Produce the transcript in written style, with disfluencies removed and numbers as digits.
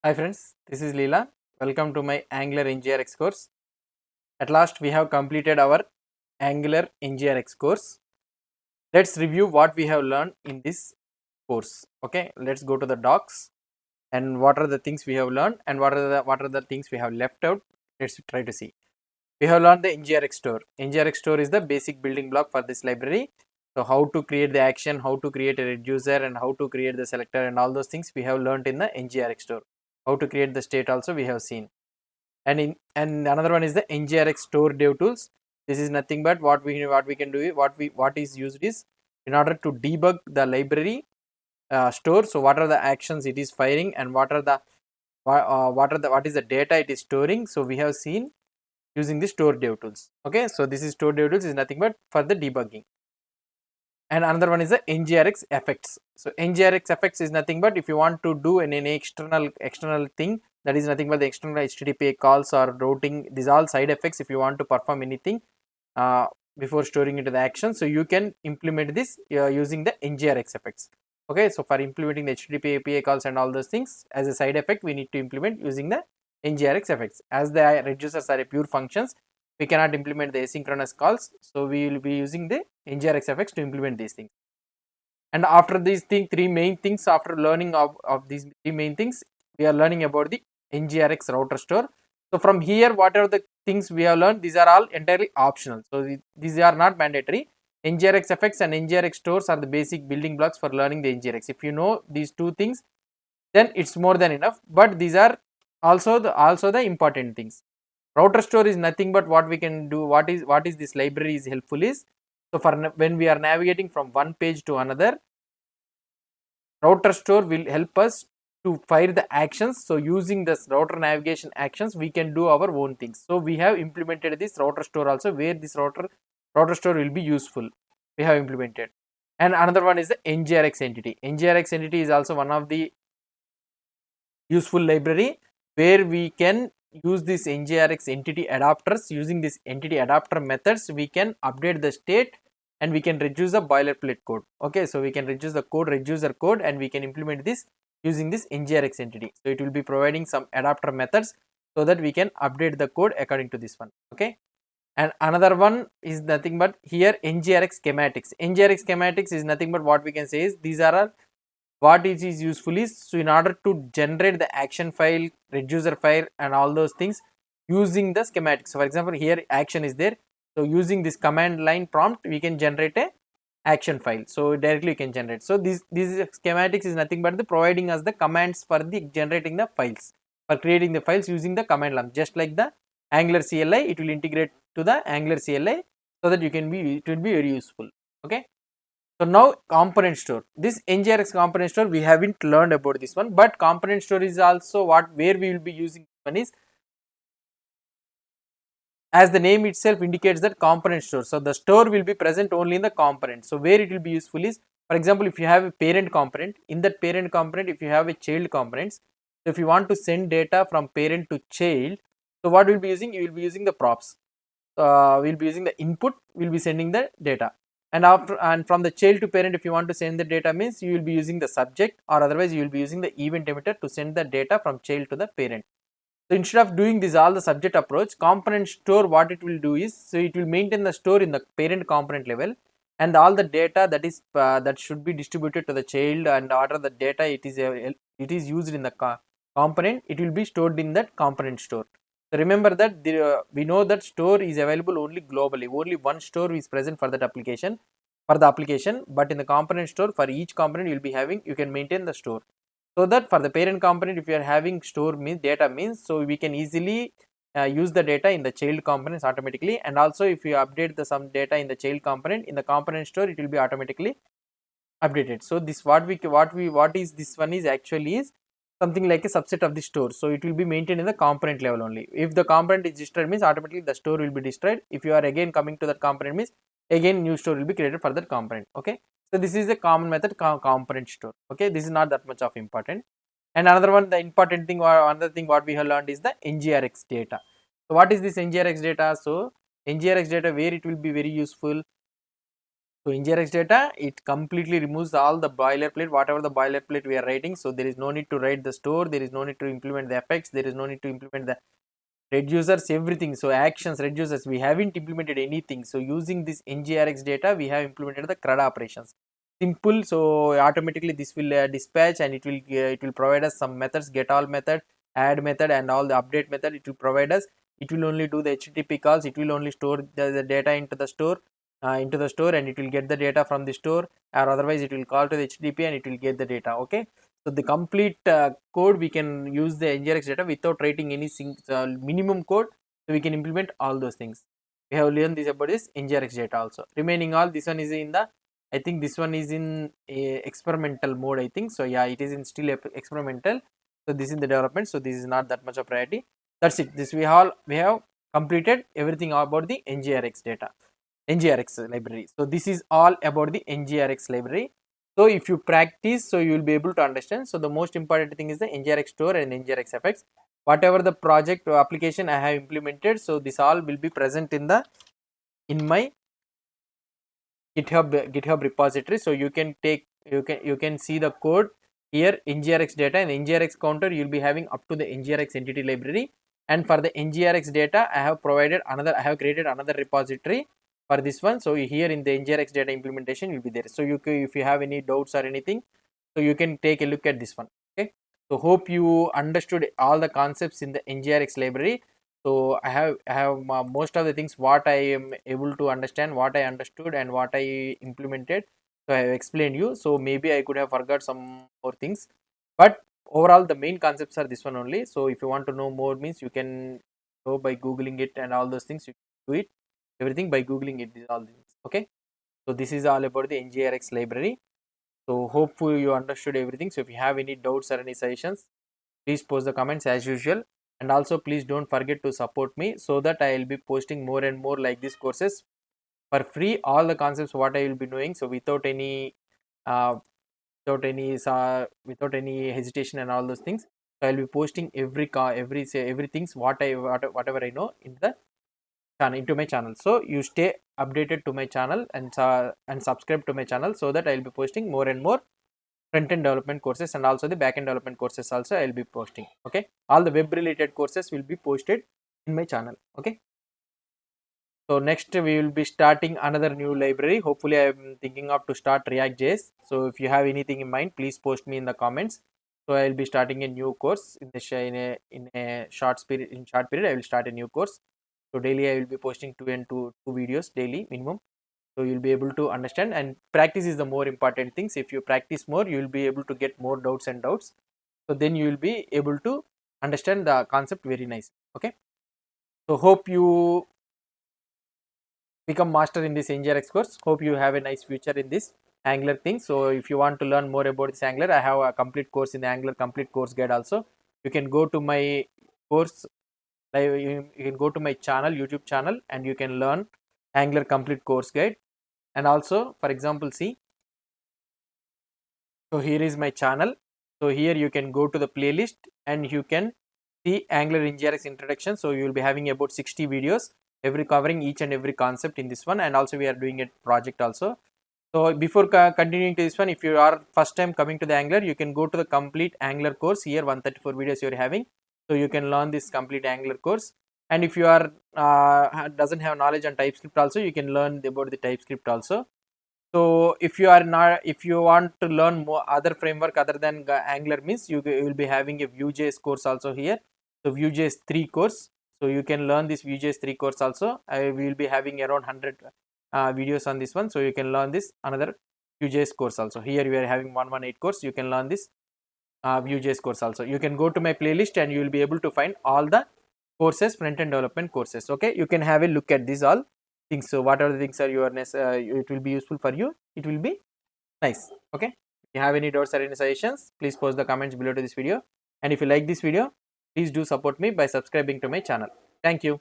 Hi friends, this is Leela. Welcome to my Angular NGRX course. At last we have completed our Angular NGRX course. Let's review what we have learned in this course. Okay, let's go to the docs and what are the things we have learned and what are the things we have left out. Let's try to see. We have learned the NGRX store. NGRX store is the basic building block for this library. So how to create the action, how to create a reducer and how to create the selector and all those things we have learned in the NGRX store. How to create the state also we have seen. And another one is the NGRX store dev tools. This is nothing but what we can do, what is used is in order to debug the library store. So what are the actions it is firing and what is the data it is storing. So we have seen using the store dev tools. Okay, so this is store dev tools is nothing but for the debugging. And another one is the NGRX effects. So NGRX effects is nothing but if you want to do any external thing, that is nothing but the external HTTP calls or routing. These all side effects if you want to perform anything uh, before storing into the action. So you can implement this using the NGRX effects. Okay, so for implementing the HTTP API calls and all those things as a side effect, we need to implement using the NGRX effects. As the reducers are a pure functions, we cannot implement the asynchronous calls. So we will be using the NGRX effects to implement these things. And after these three main things, after learning of these three main things, we are learning about the NGRX router store. So from here, what are the things we have learned? These are all entirely optional. So these are not mandatory. NGRX effects and NGRX stores are the basic building blocks for learning the NGRX. If you know these two things, then it's more than enough. But these are also the important things. Router store is nothing but what we can do. What is this library is helpful is, so for when we are navigating from one page to another, router store will help us to fire the actions. So using this router navigation actions, we can do our own things. So we have implemented this router store also, where this router store will be useful. We have implemented. And another one is the NGRX entity. NGRX entity is also one of the useful library where we can use this NGRX entity adapters. Using this entity adapter methods, we can update the state and we can reduce the boilerplate code. Okay, so we can reduce the reducer code and we can implement this using this NGRX entity. So it will be providing some adapter methods so that we can update the code according to this one. Okay, and another one is nothing but here NGRX schematics. NGRX schematics is nothing but what we can say is these are all what it is useful is, so in order to generate the action file, reducer file and all those things using the schematics. So for example, here action is there, so using this command line prompt we can generate a action file, so directly you can generate. So this schematics is nothing but the providing us the commands for the generating the files, for creating the files using the command line, just like the Angular CLI. It will integrate to the Angular CLI so that it will be very useful. Okay, so now component store. This NGRX component store we haven't learned about this one, but component store is also where we will be using this one is, as the name itself indicates, that component store. So the store will be present only in the component. So where it will be useful is, for example, if you have a parent component, in that parent component if you have a child components, so if you want to send data from parent to child, so what we'll be using, you will be using the props. We'll be using the input, we'll be sending the data, and from the child to parent, if you want to send the data means you will be using the subject, or otherwise you will be using the event emitter to send the data from child to the parent. So instead of doing this all the subject approach, component store what it will do is, so it will maintain the store in the parent component level, and all the data that should be distributed to the child, and order the data it is used in the component, it will be stored in that component store. So remember that we know that store is available only globally. Only one store is present for that application, but in the component store, for each component you will be having, you can maintain the store. So that for the parent component, if you are having store means data means, so we can easily use the data in the child components automatically. And also if you update the some data in the child component, in the component store it will be automatically updated. So this what is this one is actually is something like a subset of the store. So it will be maintained in the component level only. If the component is destroyed means automatically the store will be destroyed. If you are again coming to that component means again new store will be created for that component. Okay, so this is a common method, component store. Okay, this is not that much of important. And another one, the important thing or another thing what we have learned is the NGRX data. So what is this NGRX data? So NGRX data, where it will be very useful. So NGRX data, it completely removes all the boilerplate, whatever the boilerplate we are writing. So there is no need to write the store, there is no need to implement the effects, there is no need to implement the reducers, everything. So actions, reducers, we haven't implemented anything. So using this NGRX data, we have implemented the CRUD operations. Simple. So automatically this will dispatch, and it will provide us some methods, get all method, add method, and all the update method. It will provide us. It will only do the HTTP calls. It will only store the data into the store, and it will get the data from the store, or otherwise it will call to the HTTP and it will get the data. Okay. So the complete code, we can use the NGRX data without writing any minimum code. So we can implement all those things. We have learned this about this NGRX data also. Remaining all, this one is in the, I think this one is in experimental mode, I think. So yeah, it is in still experimental. So this is the development. So this is not that much of priority. That's it. This we have completed everything about the NGRX data, NGRX library. So this is all about the NGRX library. So if you practice, so you will be able to understand. So the most important thing is the NGRX store and NGRX effects. Whatever the project or application I have implemented, so this all will be present in my GitHub repository. So you can see the code here, NGRX data and NGRX counter. You will be having up to the NGRX entity library. And for the NGRX data, I have created another repository for this one. So here in the NGRX data implementation will be there. So if you have any doubts or anything, so you can take a look at this one. Okay. So hope you understood all the concepts in the NGRX library. So I have most of the things what I am able to understand, what I understood, and what I implemented. So I have explained you. So maybe I could have forgot some more things, but overall the main concepts are this one only. So if you want to know more, means you can go by googling it and all those things. You can do it everything by googling it, all things. Okay. So this is all about the NGRX library. So hopefully you understood everything. So if you have any doubts or any suggestions, please post the comments as usual. And also please don't forget to support me, so that I will be posting more and more like these courses for free. All the concepts what I will be doing, so without any uh, without any hesitation and all those things. So I will be posting everything whatever I know in the channel, into my channel. So you stay updated to my channel and subscribe to my channel, so that I will be posting more and more front-end development courses, and also the back-end development courses also I will be posting. Okay, all the web related courses will be posted in my channel. Okay, so next we will be starting another new library. Hopefully I am thinking of to start React.js. So if you have anything in mind, please post me in the comments. So I will be starting a new course in a short period. I will start a new course. So daily I will be posting two videos daily minimum. So you'll be able to understand, and practice is the more important things. If you practice more, you will be able to get more doubts. So then you will be able to understand the concept very nice. Okay, so hope you become master in this NGRX course. Hope you have a nice future in this Angular thing. So if you want to learn more about this Angular, I have a complete course in the Angular complete course guide also. You can go to my course, you can go to my channel, YouTube channel, and you can learn Angular complete course guide. And also, for example, see, so here is my channel. So here you can go to the playlist and you can see Angular NGRX introduction. So you will be having about 60 videos, every covering each and every concept in this one. And also we are doing a project also. So before continuing to this one, if you are first time coming to the Angular, you can go to the complete Angular course. Here 134 videos you are having. So you can learn this complete Angular course. And if you are doesn't have knowledge on TypeScript also, you can learn about the TypeScript also. So if you are not, if you want to learn more other framework other than Angular, means you will be having a Vue.js course also here. So Vue.js 3 course. So you can learn this Vue.js 3 course also. I will be having around 100 videos on this one. So you can learn this another Vue.js course also. Here we are having 118 course. You can learn this Vue.js course also. You can go to my playlist and you will be able to find all the courses, front-end development courses. Okay, you can have a look at these all things. So whatever the things are it will be useful for you, it will be nice. Okay, if you have any doubts or any suggestions, please post the comments below to this video. And if you like this video, please do support me by subscribing to my channel. Thank you.